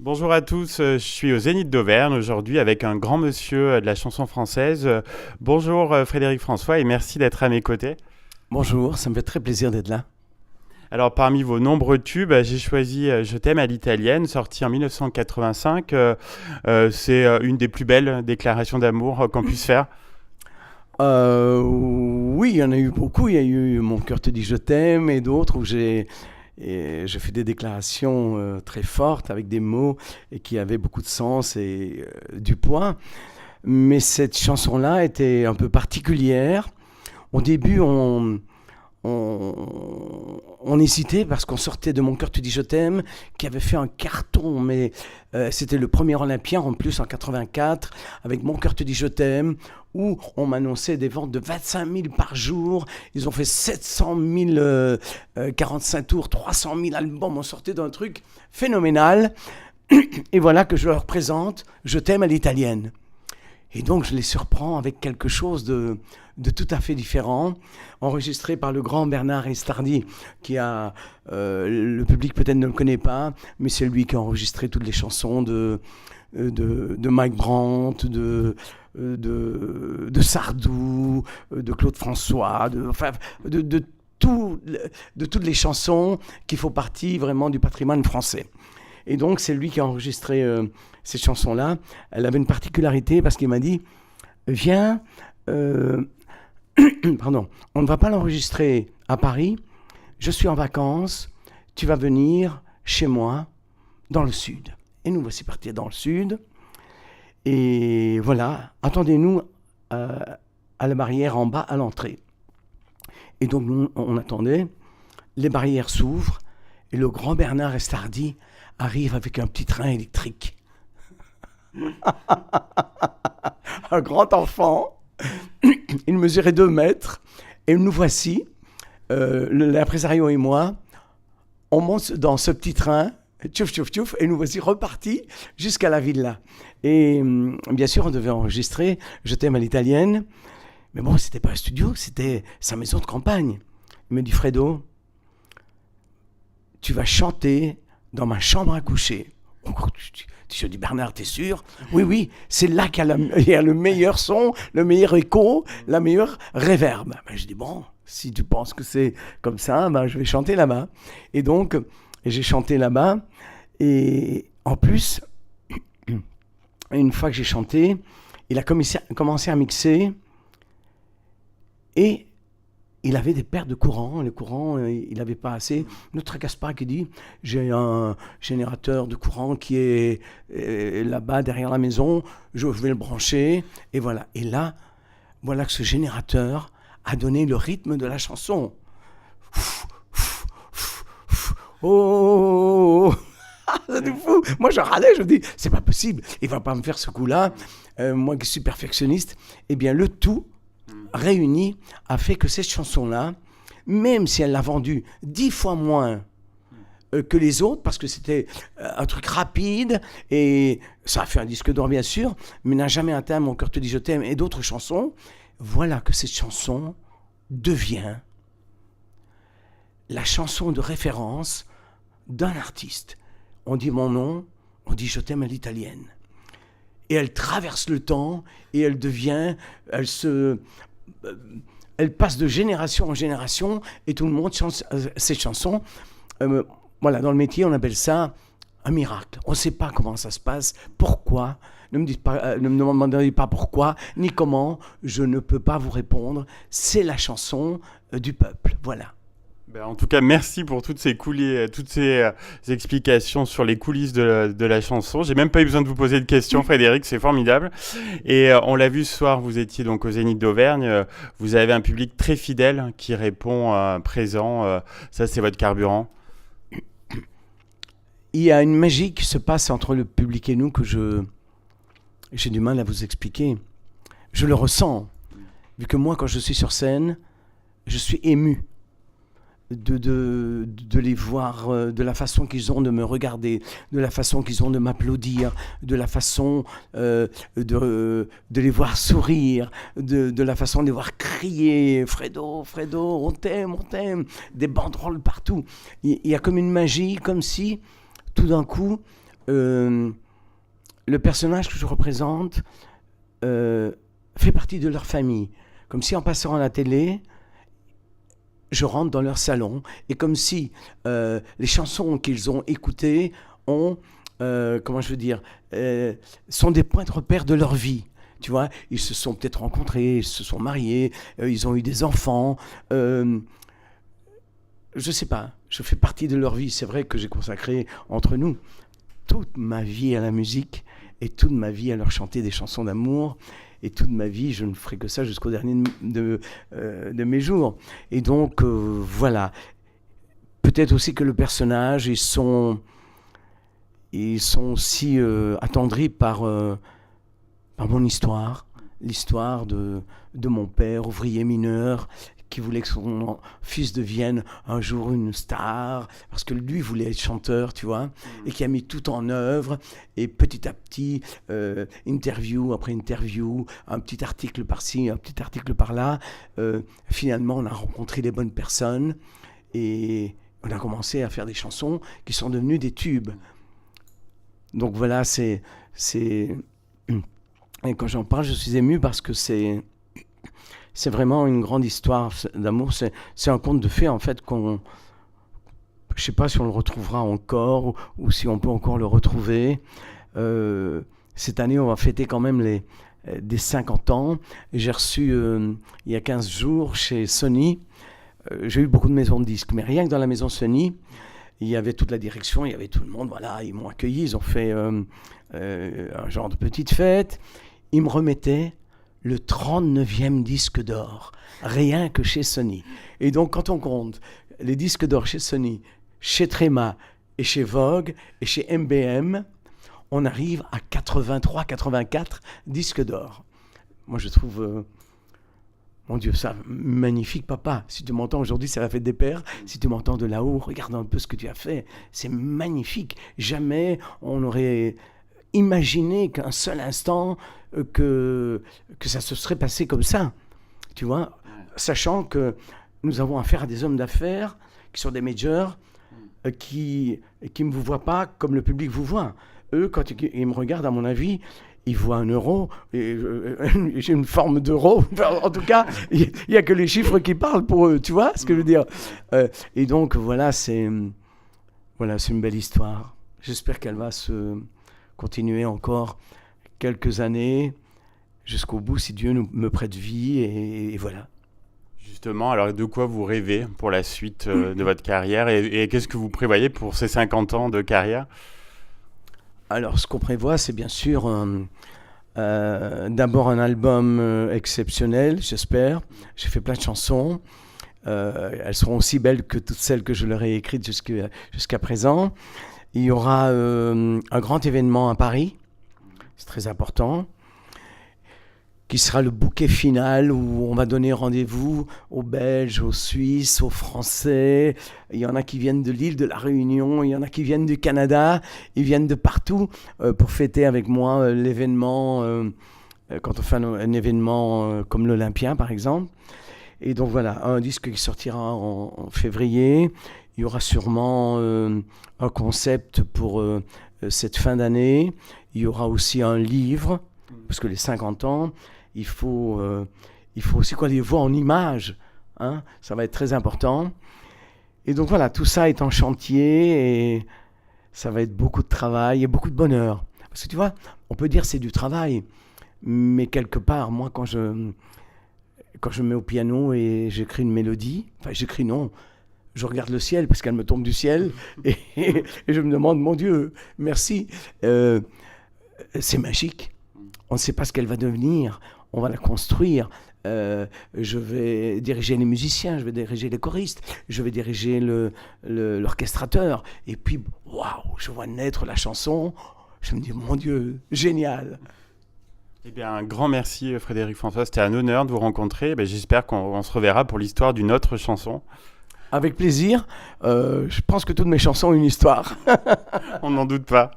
Bonjour à tous, je suis au Zénith d'Auvergne aujourd'hui avec un grand monsieur de la chanson française. Bonjour Frédéric François et merci d'être à mes côtés. Bonjour, ça me fait très plaisir d'être là. Alors parmi vos nombreux tubes, j'ai choisi Je t'aime à l'italienne, sorti en 1985. C'est une des plus belles déclarations d'amour qu'on puisse faire. Oui, il y en a eu beaucoup. Il y a eu Mon cœur te dit je t'aime et d'autres où j'ai fait des déclarations très fortes avec des mots et qui avaient beaucoup de sens et du poids. Mais cette chanson-là était un peu particulière. Au début, on hésitait parce qu'on sortait de Mon cœur te dit je t'aime, qui avait fait un carton, mais c'était le premier Olympien en plus en 84, avec Mon cœur te dit je t'aime, où on m'annonçait des ventes de 25 000 par jour. Ils ont fait 700 000 45 tours, 300 000 albums. On sortait d'un truc phénoménal. Et voilà que je leur présente Je t'aime à l'italienne. Et donc, je les surprends avec quelque chose de tout à fait différent, enregistré par le grand Bernard Estardi, le public peut-être ne le connaît pas, mais c'est lui qui a enregistré toutes les chansons de Mike Brandt, de Sardou, de Claude François, de toutes les chansons qui font partie vraiment du patrimoine français. Et donc, c'est lui qui a enregistré cette chanson-là. Elle avait une particularité parce qu'il m'a dit viens, pardon, on ne va pas l'enregistrer à Paris, je suis en vacances, tu vas venir chez moi dans le sud. Et nous voici partis dans le sud. Et voilà, attendez-nous à la barrière en bas à l'entrée. Et donc, nous, on attendait, les barrières s'ouvrent et le grand Bernard Estardi arrive avec un petit train électrique. Un grand enfant, il mesurait 2 mètres, et nous voici, l'impresario et moi, on monte dans ce petit train, tchouf tchouf tchouf, et nous voici repartis jusqu'à la villa. Et bien sûr, on devait enregistrer Je t'aime à l'italienne, mais bon, c'était pas un studio, c'était sa maison de campagne. Il me dit Fredo, tu vas chanter dans ma chambre à coucher. Je dis Bernard, t'es sûr? Oui, oui, c'est là qu'il y a le meilleur son, le meilleur écho, la meilleure réverb. Ben, je dis bon, si tu penses que c'est comme ça, ben, je vais chanter là-bas. Et donc, j'ai chanté là-bas. Et en plus, une fois que j'ai chanté, il a commencé à mixer et il avait des pertes de courant. Le courant, il n'avait pas assez. Ne tracasse pas, qui dit j'ai un générateur de courant qui est là-bas derrière la maison. Je vais le brancher. Et voilà. Et là, voilà que ce générateur a donné le rythme de la chanson. Oh, c'est fou. Moi, je râlais. Je dis c'est pas possible. Il va pas me faire ce coup-là. Moi qui suis perfectionniste. Eh bien, le tout réunie a fait que cette chanson-là, même si elle l'a vendue 10 fois moins que les autres, parce que c'était un truc rapide, et ça a fait un disque d'or bien sûr, mais n'a jamais atteint Mon cœur te dit je t'aime et d'autres chansons, voilà que cette chanson devient la chanson de référence d'un artiste. On dit mon nom, on dit je t'aime à l'italienne. Et elle traverse le temps, et elle passe de génération en génération, et tout le monde chante cette chanson. Voilà, dans le métier, on appelle ça un miracle. On ne sait pas comment ça se passe, pourquoi. Ne me demandez pas pourquoi, ni comment. Je ne peux pas vous répondre. C'est la chanson du peuple. Voilà. En tout cas, merci pour toutes ces explications sur les coulisses de la chanson. J'ai même pas eu besoin de vous poser de questions, Frédéric, c'est formidable. Et on l'a vu ce soir, vous étiez donc au Zénith d'Auvergne. Vous avez un public très fidèle qui répond présent. Ça, c'est votre carburant. Il y a une magie qui se passe entre le public et nous que j'ai du mal à vous expliquer. Je le ressens, vu que moi, quand je suis sur scène, je suis ému de les voir, de la façon qu'ils ont de me regarder, de la façon qu'ils ont de m'applaudir, de la façon de les voir sourire, de la façon de les voir crier « Fredo, Fredo, on t'aime », des banderoles partout. Il y a comme une magie, comme si, tout d'un coup, le personnage que je représente fait partie de leur famille. Comme si en passant à la télé, je rentre dans leur salon et comme si les chansons qu'ils ont écoutées ont, comment je veux dire, sont des points de repère de leur vie. Tu vois, ils se sont peut-être rencontrés, ils se sont mariés, ils ont eu des enfants. Je sais pas, je fais partie de leur vie. C'est vrai que j'ai consacré entre nous toute ma vie à la musique et toute ma vie à leur chanter des chansons d'amour. Et toute ma vie, je ne ferai que ça jusqu'au dernier de mes jours. Et donc, voilà. Peut-être aussi que le personnage, ils sont aussi attendris par mon histoire. L'histoire de mon père, ouvrier mineur, qui voulait que son fils devienne un jour une star, parce que lui voulait être chanteur, tu vois, et qui a mis tout en œuvre, et petit à petit, interview après interview, un petit article par-ci, un petit article par-là, finalement on a rencontré les bonnes personnes, et on a commencé à faire des chansons qui sont devenues des tubes. Donc voilà, et quand j'en parle, je suis ému parce que c'est vraiment une grande histoire d'amour. C'est un conte de fées, en fait, je ne sais pas si on le retrouvera encore ou si on peut encore le retrouver. Cette année, on va fêter quand même des 50 ans. J'ai reçu, il y a 15 jours, chez Sony, j'ai eu beaucoup de maisons de disques, mais rien que dans la maison Sony, il y avait toute la direction, il y avait tout le monde. Voilà, ils m'ont accueilli, ils ont fait un genre de petite fête. Ils me remettaient le 39e disque d'or, rien que chez Sony. Et donc, quand on compte les disques d'or chez Sony, chez Trema et chez Vogue et chez MBM, on arrive à 83-84 disques d'or. Moi, je trouve, mon Dieu, ça, magnifique, papa. Si tu m'entends aujourd'hui, c'est la fête des pères. Si tu m'entends de là-haut, regarde un peu ce que tu as fait. C'est magnifique. Jamais on aurait imaginé qu'un seul instant que ça se serait passé comme ça, tu vois, sachant que nous avons affaire à des hommes d'affaires qui sont des majors, qui ne vous voient pas comme le public vous voit. Eux, quand ils me regardent, à mon avis, ils voient un euro, et j'ai une forme d'euro, en tout cas, il n'y a que les chiffres qui parlent pour eux, tu vois ce que je veux dire. Et donc, voilà, c'est une belle histoire. J'espère qu'elle va se continuer encore quelques années, jusqu'au bout, si Dieu me prête vie, et voilà. Justement, alors de quoi vous rêvez pour la suite de votre carrière et qu'est-ce que vous prévoyez pour ces 50 ans de carrière ? Alors, ce qu'on prévoit, c'est bien sûr d'abord un album exceptionnel, j'espère. J'ai fait plein de chansons. Elles seront aussi belles que toutes celles que je leur ai écrites jusqu'à présent. Il y aura un grand événement à Paris, c'est très important, qui sera le bouquet final où on va donner rendez-vous aux Belges, aux Suisses, aux Français. Il y en a qui viennent de l'île de la Réunion, il y en a qui viennent du Canada, ils viennent de partout pour fêter avec moi l'événement, quand on fait un événement comme l'Olympia par exemple. Et donc voilà, un disque qui sortira en février. Il y aura sûrement un concept pour cette fin d'année. Il y aura aussi un livre, parce que les 50 ans, il faut aussi qu'on les voit en images. Hein, ça va être très important. Et donc voilà, tout ça est en chantier et ça va être beaucoup de travail et beaucoup de bonheur. Parce que tu vois, on peut dire que c'est du travail, mais quelque part, moi, quand je me mets au piano et j'écris une mélodie, je regarde le ciel parce qu'elle me tombe du ciel et je me demande, mon Dieu, merci. C'est magique. On ne sait pas ce qu'elle va devenir. On va la construire. Je vais diriger les musiciens, je vais diriger les choristes, je vais diriger l'orchestrateur. Et puis, waouh, je vois naître la chanson. Je me dis, mon Dieu, génial. Eh bien, un grand merci Frédéric François. C'était un honneur de vous rencontrer. J'espère qu'on se reverra pour l'histoire d'une autre chanson. Avec plaisir. Je pense que toutes mes chansons ont une histoire. On n'en doute pas.